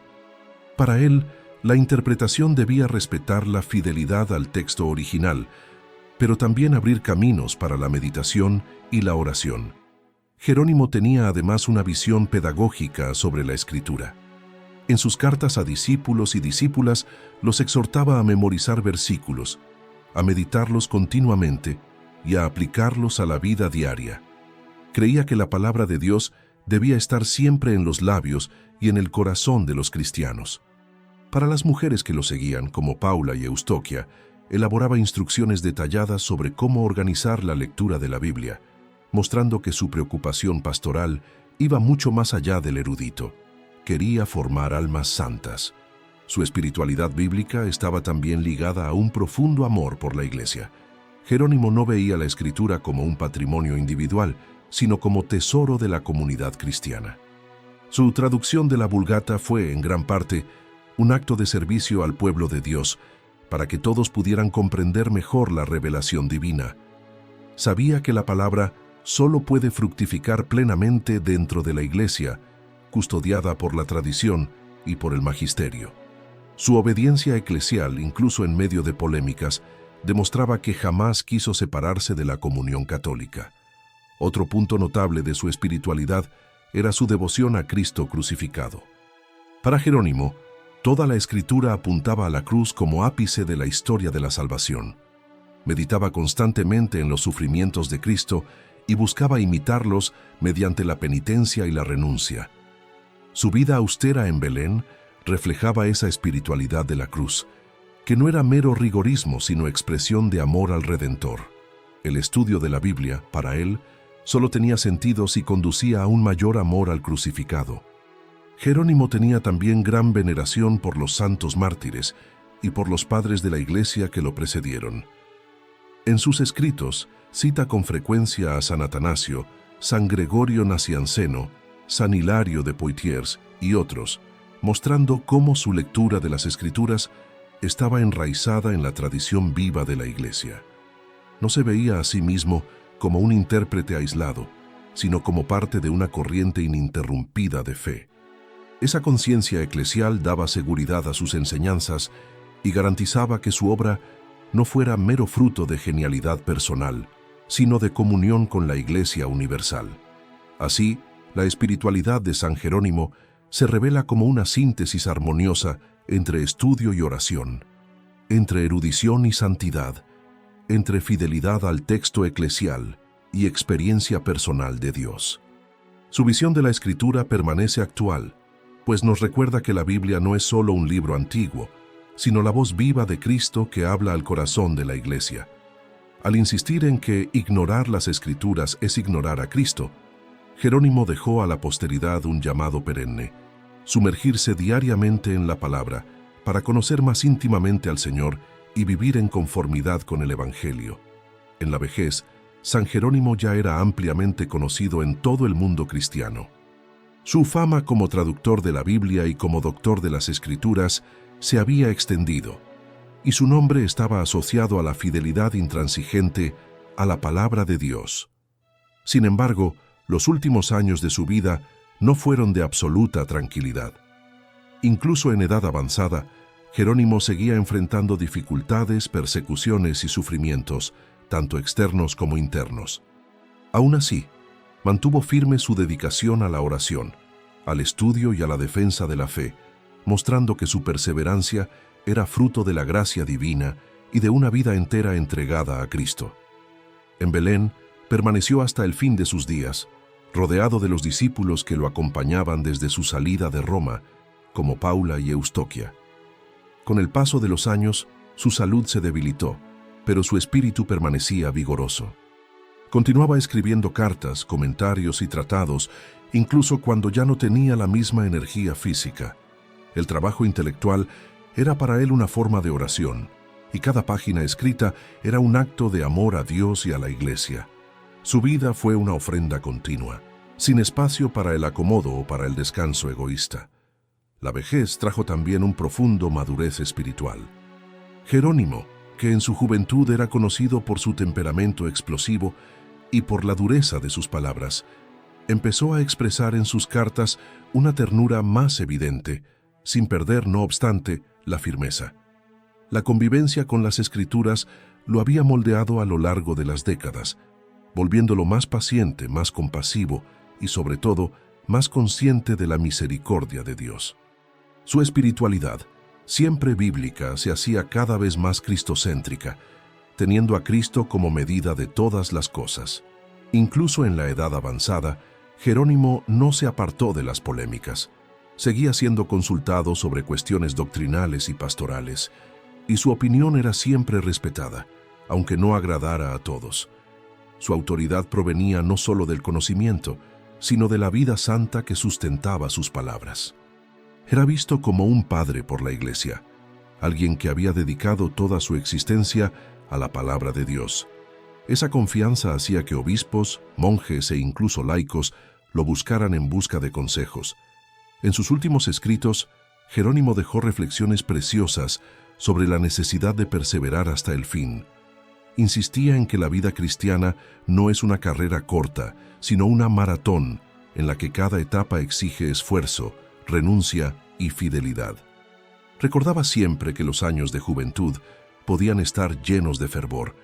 Para él, la interpretación debía respetar la fidelidad al texto original, pero también abrir caminos para la meditación y la oración. Jerónimo tenía además una visión pedagógica sobre la Escritura. En sus cartas a discípulos y discípulas los exhortaba a memorizar versículos, a meditarlos continuamente y a aplicarlos a la vida diaria. Creía que la palabra de Dios debía estar siempre en los labios y en el corazón de los cristianos. Para las mujeres que lo seguían, como Paula y Eustoquia, elaboraba instrucciones detalladas sobre cómo organizar la lectura de la Biblia, mostrando que su preocupación pastoral iba mucho más allá del erudito. Quería formar almas santas. Su espiritualidad bíblica estaba también ligada a un profundo amor por la Iglesia. Jerónimo no veía la Escritura como un patrimonio individual, sino como tesoro de la comunidad cristiana. Su traducción de la Vulgata fue, en gran parte, un acto de servicio al pueblo de Dios, para que todos pudieran comprender mejor la revelación divina. Sabía que la palabra solo puede fructificar plenamente dentro de la Iglesia, custodiada por la tradición y por el magisterio. Su obediencia eclesial, incluso en medio de polémicas, demostraba que jamás quiso separarse de la comunión católica. Otro punto notable de su espiritualidad era su devoción a Cristo crucificado. Para Jerónimo, toda la Escritura apuntaba a la cruz como ápice de la historia de la salvación. Meditaba constantemente en los sufrimientos de Cristo y buscaba imitarlos mediante la penitencia y la renuncia. Su vida austera en Belén reflejaba esa espiritualidad de la cruz, que no era mero rigorismo, sino expresión de amor al Redentor. El estudio de la Biblia, para él, solo tenía sentido si conducía a un mayor amor al crucificado. Jerónimo tenía también gran veneración por los santos mártires y por los padres de la Iglesia que lo precedieron. En sus escritos cita con frecuencia a San Atanasio, San Gregorio Nacianceno, San Hilario de Poitiers y otros, mostrando cómo su lectura de las Escrituras estaba enraizada en la tradición viva de la Iglesia. No se veía a sí mismo como un intérprete aislado, sino como parte de una corriente ininterrumpida de fe. Esa conciencia eclesial daba seguridad a sus enseñanzas y garantizaba que su obra no fuera mero fruto de genialidad personal, sino de comunión con la Iglesia universal. Así, la espiritualidad de San Jerónimo se revela como una síntesis armoniosa entre estudio y oración, entre erudición y santidad, entre fidelidad al texto eclesial y experiencia personal de Dios. Su visión de la Escritura permanece actual, pues nos recuerda que la Biblia no es solo un libro antiguo, sino la voz viva de Cristo que habla al corazón de la Iglesia. Al insistir en que ignorar las Escrituras es ignorar a Cristo, Jerónimo dejó a la posteridad un llamado perenne: sumergirse diariamente en la palabra para conocer más íntimamente al Señor y vivir en conformidad con el Evangelio. En la vejez, San Jerónimo ya era ampliamente conocido en todo el mundo cristiano. Su fama como traductor de la Biblia y como doctor de las Escrituras se había extendido, y su nombre estaba asociado a la fidelidad intransigente a la palabra de Dios. Sin embargo, los últimos años de su vida no fueron de absoluta tranquilidad. Incluso en edad avanzada, Jerónimo seguía enfrentando dificultades, persecuciones y sufrimientos, tanto externos como internos. Aún así, mantuvo firme su dedicación a la oración, al estudio y a la defensa de la fe, mostrando que su perseverancia era fruto de la gracia divina y de una vida entera entregada a Cristo. En Belén, permaneció hasta el fin de sus días, rodeado de los discípulos que lo acompañaban desde su salida de Roma, como Paula y Eustoquia. Con el paso de los años, su salud se debilitó, pero su espíritu permanecía vigoroso. Continuaba escribiendo cartas, comentarios y tratados, incluso cuando ya no tenía la misma energía física. El trabajo intelectual era para él una forma de oración, y cada página escrita era un acto de amor a Dios y a la Iglesia. Su vida fue una ofrenda continua, sin espacio para el acomodo o para el descanso egoísta. La vejez trajo también un profundo madurez espiritual. Jerónimo, que en su juventud era conocido por su temperamento explosivo y por la dureza de sus palabras, empezó a expresar en sus cartas una ternura más evidente, sin perder, no obstante, la firmeza. La convivencia con las Escrituras lo había moldeado a lo largo de las décadas, volviéndolo más paciente, más compasivo y, sobre todo, más consciente de la misericordia de Dios. Su espiritualidad, siempre bíblica, se hacía cada vez más cristocéntrica, teniendo a Cristo como medida de todas las cosas. Incluso en la edad avanzada, Jerónimo no se apartó de las polémicas. Seguía siendo consultado sobre cuestiones doctrinales y pastorales, y su opinión era siempre respetada, aunque no agradara a todos. Su autoridad provenía no solo del conocimiento, sino de la vida santa que sustentaba sus palabras. Era visto como un padre por la Iglesia, alguien que había dedicado toda su existencia a la palabra de Dios. Esa confianza hacía que obispos, monjes e incluso laicos lo buscaran en busca de consejos. En sus últimos escritos, Jerónimo dejó reflexiones preciosas sobre la necesidad de perseverar hasta el fin. Insistía en que la vida cristiana no es una carrera corta, sino una maratón en la que cada etapa exige esfuerzo, renuncia y fidelidad. Recordaba siempre que los años de juventud podían estar llenos de fervor,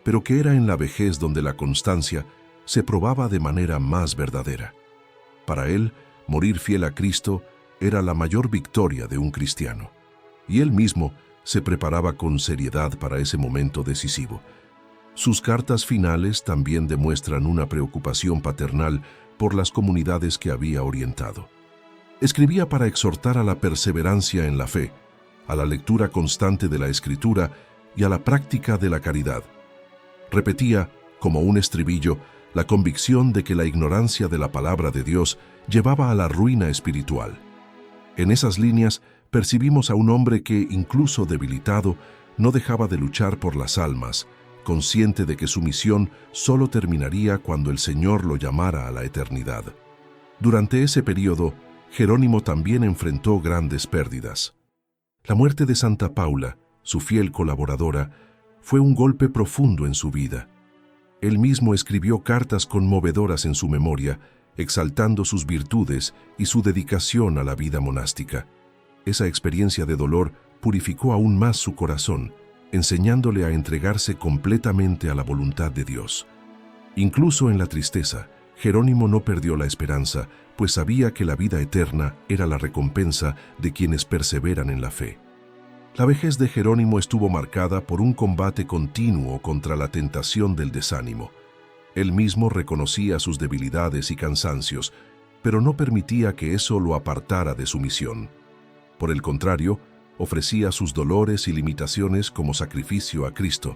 pero que era en la vejez donde la constancia se probaba de manera más verdadera. Para él, morir fiel a Cristo era la mayor victoria de un cristiano, y él mismo se preparaba con seriedad para ese momento decisivo. Sus cartas finales también demuestran una preocupación paternal por las comunidades que había orientado. Escribía para exhortar a la perseverancia en la fe, a la lectura constante de la Escritura y a la práctica de la caridad. Repetía, como un estribillo, la convicción de que la ignorancia de la palabra de Dios llevaba a la ruina espiritual. En esas líneas percibimos a un hombre que, incluso debilitado, no dejaba de luchar por las almas, consciente de que su misión solo terminaría cuando el Señor lo llamara a la eternidad. Durante ese periodo, Jerónimo también enfrentó grandes pérdidas. La muerte de Santa Paula, su fiel colaboradora, fue un golpe profundo en su vida. Él mismo escribió cartas conmovedoras en su memoria, exaltando sus virtudes y su dedicación a la vida monástica. Esa experiencia de dolor purificó aún más su corazón, enseñándole a entregarse completamente a la voluntad de Dios. Incluso en la tristeza, Jerónimo no perdió la esperanza, pues sabía que la vida eterna era la recompensa de quienes perseveran en la fe. La vejez de Jerónimo estuvo marcada por un combate continuo contra la tentación del desánimo. Él mismo reconocía sus debilidades y cansancios, pero no permitía que eso lo apartara de su misión. Por el contrario, ofrecía sus dolores y limitaciones como sacrificio a Cristo.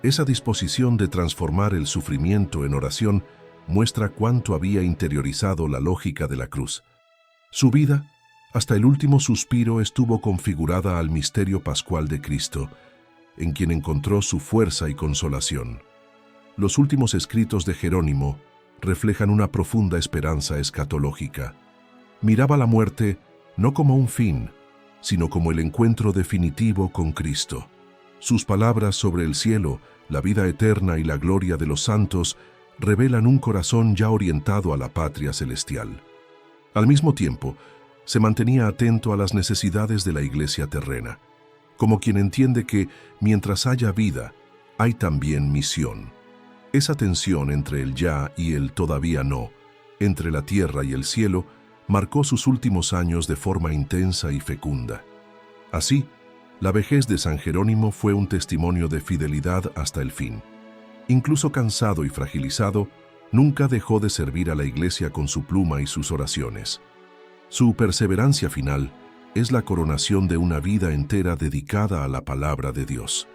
Esa disposición de transformar el sufrimiento en oración muestra cuánto había interiorizado la lógica de la cruz. Su vida, hasta el último suspiro, estuvo configurada al misterio pascual de Cristo, en quien encontró su fuerza y consolación. Los últimos escritos de Jerónimo reflejan una profunda esperanza escatológica. Miraba la muerte no como un fin, sino como el encuentro definitivo con Cristo. Sus palabras sobre el cielo, la vida eterna y la gloria de los santos revelan un corazón ya orientado a la patria celestial. Al mismo tiempo, se mantenía atento a las necesidades de la iglesia terrena, como quien entiende que, mientras haya vida, hay también misión. Esa tensión entre el ya y el todavía no, entre la tierra y el cielo, marcó sus últimos años de forma intensa y fecunda. Así, la vejez de San Jerónimo fue un testimonio de fidelidad hasta el fin. Incluso cansado y fragilizado, nunca dejó de servir a la Iglesia con su pluma y sus oraciones. Su perseverancia final es la coronación de una vida entera dedicada a la palabra de Dios.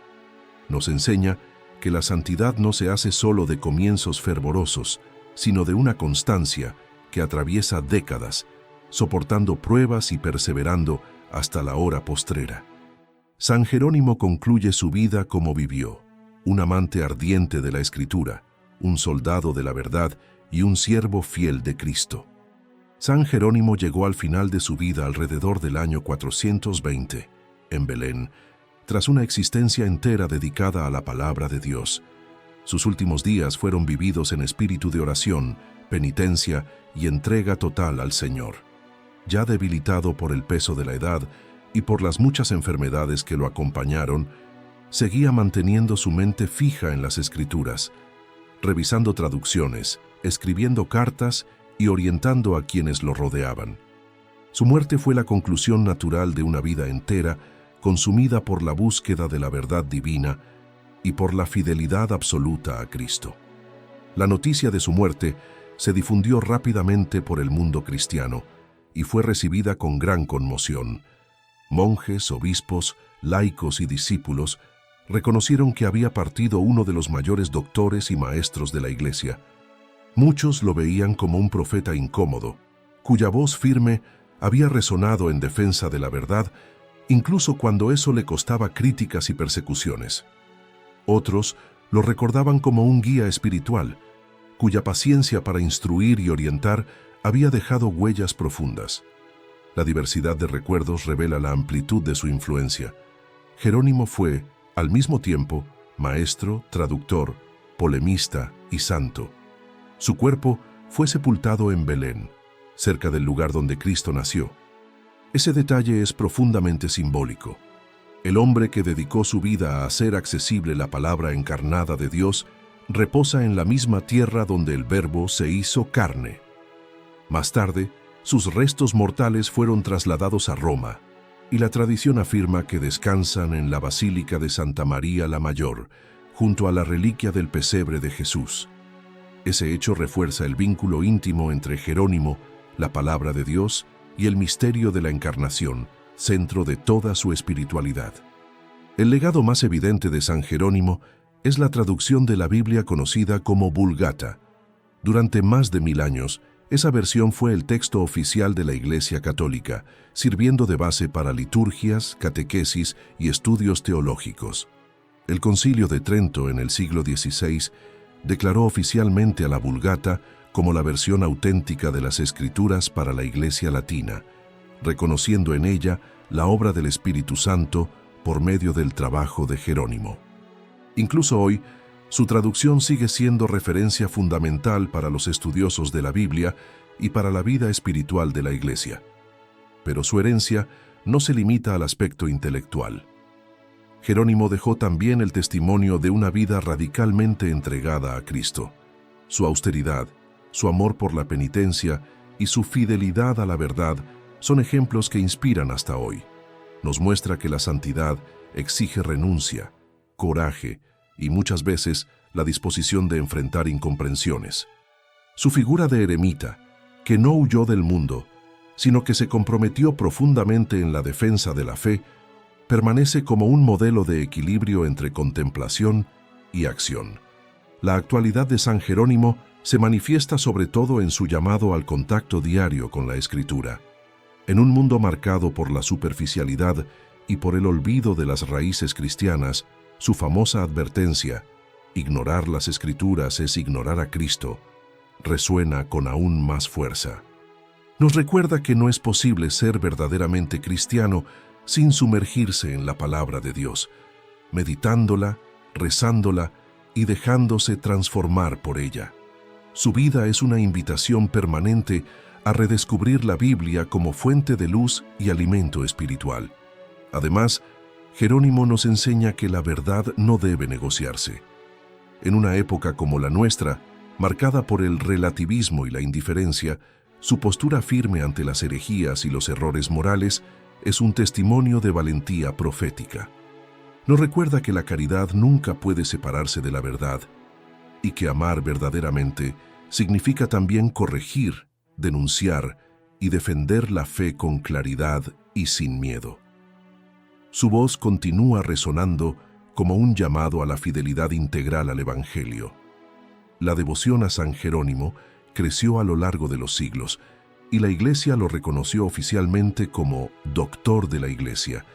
Nos enseña que la santidad no se hace solo de comienzos fervorosos, sino de una constancia que atraviesa décadas, soportando pruebas y perseverando hasta la hora postrera. San Jerónimo concluye su vida como vivió, un amante ardiente de la Escritura, un soldado de la verdad y un siervo fiel de Cristo. San Jerónimo llegó al final de su vida alrededor del año 420, en Belén, tras una existencia entera dedicada a la palabra de Dios. Sus últimos días fueron vividos en espíritu de oración, penitencia y entrega total al Señor. Ya debilitado por el peso de la edad y por las muchas enfermedades que lo acompañaron, seguía manteniendo su mente fija en las Escrituras, revisando traducciones, escribiendo cartas y orientando a quienes lo rodeaban. Su muerte fue la conclusión natural de una vida entera, consumida por la búsqueda de la verdad divina y por la fidelidad absoluta a Cristo. La noticia de su muerte se difundió rápidamente por el mundo cristiano y fue recibida con gran conmoción. Monjes, obispos, laicos y discípulos reconocieron que había partido uno de los mayores doctores y maestros de la Iglesia. Muchos lo veían como un profeta incómodo, cuya voz firme había resonado en defensa de la verdad, incluso cuando eso le costaba críticas y persecuciones. Otros lo recordaban como un guía espiritual, cuya paciencia para instruir y orientar había dejado huellas profundas. La diversidad de recuerdos revela la amplitud de su influencia. Jerónimo fue, al mismo tiempo, maestro, traductor, polemista y santo. Su cuerpo fue sepultado en Belén, cerca del lugar donde Cristo nació. Ese detalle es profundamente simbólico. El hombre que dedicó su vida a hacer accesible la palabra encarnada de Dios reposa en la misma tierra donde el Verbo se hizo carne. Más tarde, sus restos mortales fueron trasladados a Roma, y la tradición afirma que descansan en la Basílica de Santa María la Mayor, junto a la reliquia del pesebre de Jesús. Ese hecho refuerza el vínculo íntimo entre Jerónimo, la palabra de Dios, y el misterio de la Encarnación, centro de toda su espiritualidad. El legado más evidente de San Jerónimo es la traducción de la Biblia conocida como Vulgata. Durante más de 1000 años, esa versión fue el texto oficial de la Iglesia Católica, sirviendo de base para liturgias, catequesis y estudios teológicos. El Concilio de Trento en el siglo XVI declaró oficialmente a la Vulgata como la versión auténtica de las Escrituras para la Iglesia latina, reconociendo en ella la obra del Espíritu Santo por medio del trabajo de Jerónimo. Incluso hoy, su traducción sigue siendo referencia fundamental para los estudiosos de la Biblia y para la vida espiritual de la Iglesia. Pero su herencia no se limita al aspecto intelectual. Jerónimo dejó también el testimonio de una vida radicalmente entregada a Cristo. Su austeridad, su amor por la penitencia y su fidelidad a la verdad son ejemplos que inspiran hasta hoy. Nos muestra que la santidad exige renuncia, coraje y muchas veces la disposición de enfrentar incomprensiones. Su figura de eremita, que no huyó del mundo, sino que se comprometió profundamente en la defensa de la fe, permanece como un modelo de equilibrio entre contemplación y acción. La actualidad de San Jerónimo se manifiesta sobre todo en su llamado al contacto diario con la Escritura. En un mundo marcado por la superficialidad y por el olvido de las raíces cristianas, su famosa advertencia, ignorar las Escrituras es ignorar a Cristo, resuena con aún más fuerza. Nos recuerda que no es posible ser verdaderamente cristiano sin sumergirse en la palabra de Dios, meditándola, rezándola y dejándose transformar por ella. Su vida es una invitación permanente a redescubrir la Biblia como fuente de luz y alimento espiritual. Además, Jerónimo nos enseña que la verdad no debe negociarse. En una época como la nuestra, marcada por el relativismo y la indiferencia, su postura firme ante las herejías y los errores morales es un testimonio de valentía profética. Nos recuerda que la caridad nunca puede separarse de la verdad y que amar verdaderamente significa también corregir, denunciar y defender la fe con claridad y sin miedo. Su voz continúa resonando como un llamado a la fidelidad integral al Evangelio. La devoción a San Jerónimo creció a lo largo de los siglos, y la Iglesia lo reconoció oficialmente como Doctor de la Iglesia,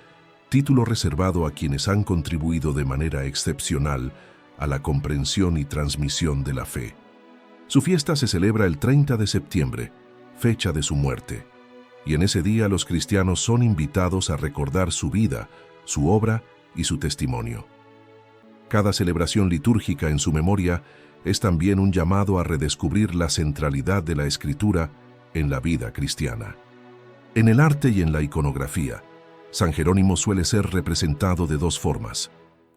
título reservado a quienes han contribuido de manera excepcional a la comprensión y transmisión de la fe. Su fiesta se celebra el 30 de septiembre, fecha de su muerte, y en ese día los cristianos son invitados a recordar su vida, su obra y su testimonio. Cada celebración litúrgica en su memoria es también un llamado a redescubrir la centralidad de la Escritura en la vida cristiana. En el arte y en la iconografía, San Jerónimo suele ser representado de dos formas: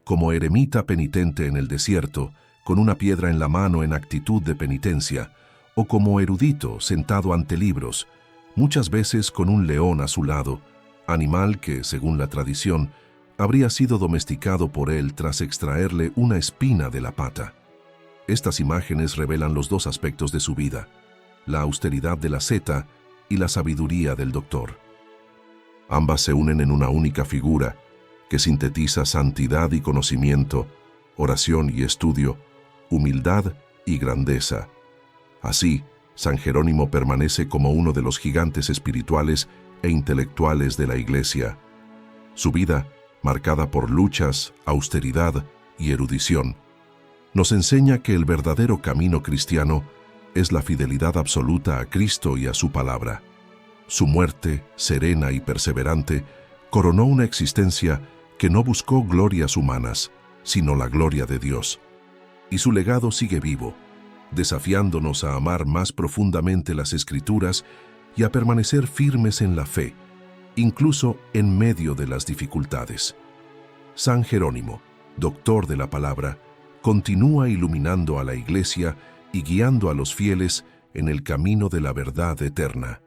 como eremita penitente en el desierto, con una piedra en la mano en actitud de penitencia, o como erudito sentado ante libros, muchas veces con un león a su lado, animal que, según la tradición, habría sido domesticado por él tras extraerle una espina de la pata. Estas imágenes revelan los dos aspectos de su vida: la austeridad del asceta y la sabiduría del doctor. Ambas se unen en una única figura que sintetiza santidad y conocimiento, oración y estudio, humildad y grandeza. Así, San Jerónimo permanece como uno de los gigantes espirituales e intelectuales de la Iglesia. Su vida, marcada por luchas, austeridad y erudición, nos enseña que el verdadero camino cristiano es la fidelidad absoluta a Cristo y a su palabra. Su muerte, serena y perseverante, coronó una existencia que no buscó glorias humanas, sino la gloria de Dios. Y su legado sigue vivo, desafiándonos a amar más profundamente las Escrituras y a permanecer firmes en la fe, incluso en medio de las dificultades. San Jerónimo, doctor de la palabra, continúa iluminando a la Iglesia y guiando a los fieles en el camino de la verdad eterna.